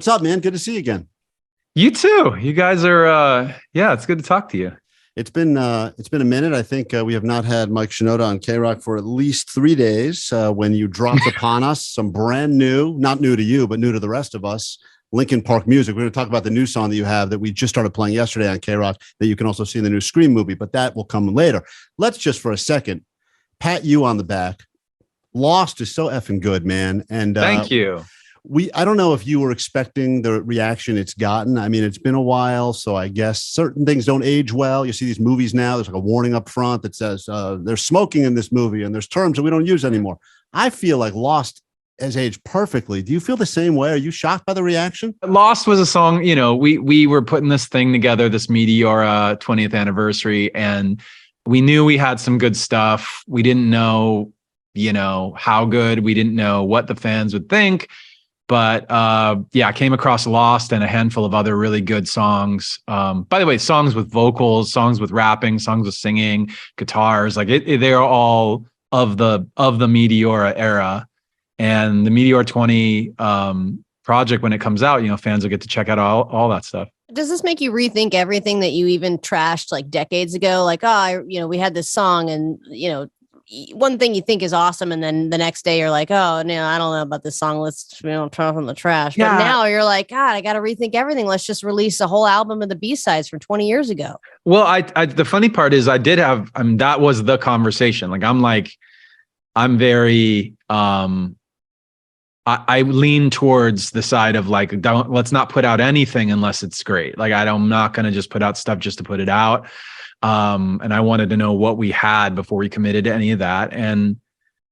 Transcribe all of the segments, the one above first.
What's up, man? Good to see you again. You too. You guys are, yeah, it's good to talk to you. It's been a minute. I think we have not had Mike Shinoda on K-Rock for at least 3 days. When you dropped upon us some brand new, not new to you, but new to the rest of us, Linkin Park music. We're going to talk about the new song that you have that we just started playing yesterday on K-Rock that you can also see in the new Scream movie, but that will come later. Let's just for a second pat you on the back. Lost is so effing good, man. And thank you. I don't know if you were expecting the reaction it's gotten. I mean, it's been a while, so I guess certain things don't age well. You see these movies now, there's like a warning up front that says there's smoking in this movie and there's terms that we don't use anymore. I feel like Lost has aged perfectly. Do you feel the same way? Are you shocked by the reaction? Lost was a song, you know, we were putting this thing together, this Meteora 20th anniversary, and we knew we had some good stuff. We didn't know, you know, how good. We didn't know what the fans would think. But yeah, I came across Lost and a handful of other really good songs. By the way, songs with vocals, songs with rapping, songs with singing, guitars, like they're all of the Meteora era. And the Meteor 20 project, when it comes out, you know, fans will get to check out all that stuff. Does this make you rethink everything that you even trashed like decades ago? Like, we had this song and, one thing you think is awesome, and then the next day you're like, oh, no, I don't know about this song. Let's throw it from the trash. Yeah. But now you're like, God, I got to rethink everything. Let's just release a whole album of the B-sides from 20 years ago. Well, the funny part is I did have, that was the conversation. Like, I'm very, I lean towards the side of like, let's not put out anything unless it's great. Like, I'm not going to just put out stuff just to put it out. And I wanted to know what we had before we committed to any of that. And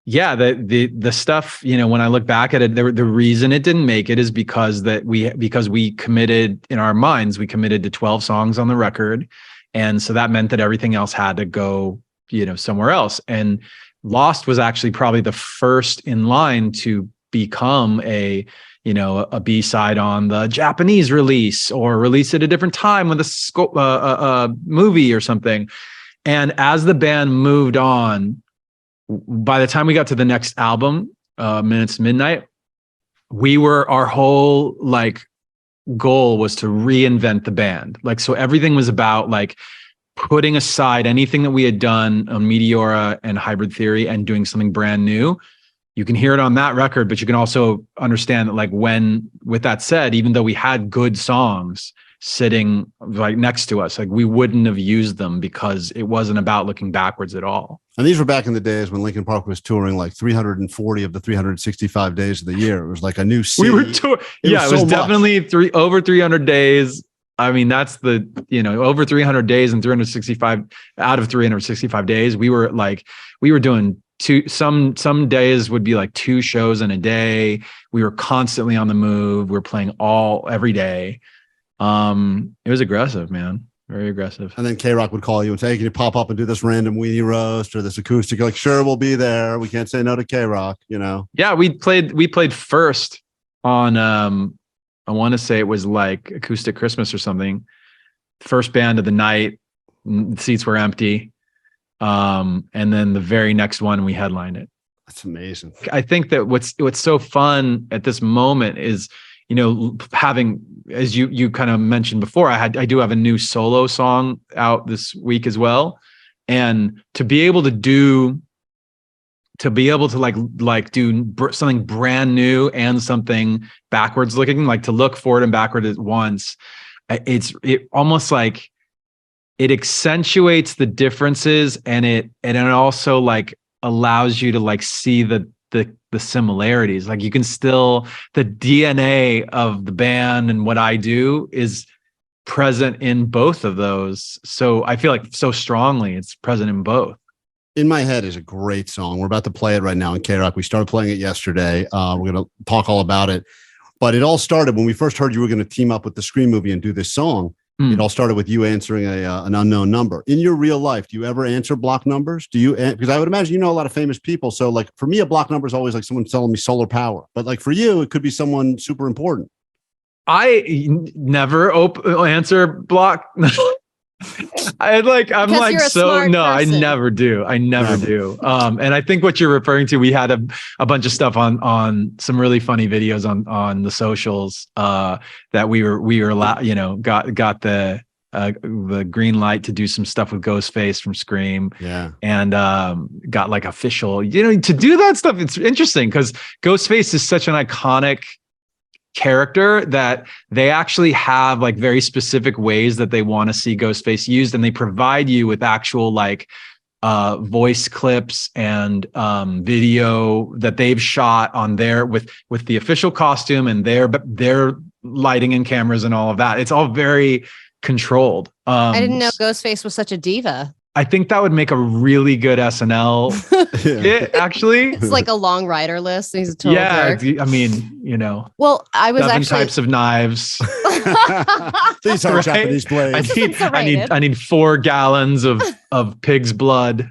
yeah, the stuff, you know, when I look back at it, the reason it didn't make it is because we committed in our minds, we committed to 12 songs on the record. And so that meant that everything else had to go, you know, somewhere else. And Lost was actually probably the first in line to become a B-side on the Japanese release or release at a different time with a movie or something. And as the band moved on, by the time we got to the next album, Minutes to Midnight, our whole like goal was to reinvent the band. Like, so everything was about like putting aside anything that we had done on Meteora and Hybrid Theory and doing something brand new. You can hear it on that record, but you can also understand that, like, with that said, even though we had good songs sitting like next to us, like we wouldn't have used them because it wasn't about looking backwards at all. And these were back in the days when Linkin Park was touring like 340 of the 365 days of the year. It was like a new city. We were touring. Yeah, it was definitely over 300 days. I mean, that's over 300 days and 365 out of 365 days. We were doing some days would be like 2 shows in a day. We were constantly on the move. We were playing every day. It was aggressive, man. Very aggressive. And then K-Rock would call you and say, hey, can you pop up and do this random weenie roast or this acoustic? You're like, sure, we'll be there. We can't say no to K-Rock, you know? Yeah, we played first on, I want to say it was like Acoustic Christmas or something. First band of the night, seats were empty. And then the very next one we headlined it. That's amazing. I think that what's so fun at this moment is, you know, having, as you kind of mentioned before, I do have a new solo song out this week as well. And to be able to do something brand new and something backwards looking, like to look forward and backward at once, it almost like it accentuates the differences, and it also like allows you to like see the similarities. Like you can still, the DNA of the band and what I do is present in both of those. So I feel like so strongly it's present in both. In My Head is a great song. We're about to play it right now in K-Rock. We started playing it yesterday. We're going to talk all about it. But it all started when we first heard you were going to team up with the Scream movie and do this song. It all started with you answering an unknown number. In your real life, do you ever answer block numbers? Do you? Because I would imagine you know a lot of famous people. So like for me, a block number is always like someone telling me solar power. But like for you, it could be someone super important. I never answer block. I'm Because like, you're a so smart no, person. I never do. I never do. And I think what you're referring to, we had a bunch of stuff on some really funny videos on the socials that we were got the green light to do some stuff with Ghostface from Scream. Yeah. And got like official, to do that stuff. It's interesting because Ghostface is such an iconic character that they actually have like very specific ways that they want to see Ghostface used, and they provide you with actual like voice clips and video that they've shot on their with the official costume and their lighting and cameras and all of that. It's all very controlled. I didn't know Ghostface was such a diva. I think that would make a really good SNL skit, actually. It's like a long writer list. He's a total jerk. I mean, Well, I was 7 actually types of knives. These are Right? Japanese blades. I need 4 gallons of pig's blood.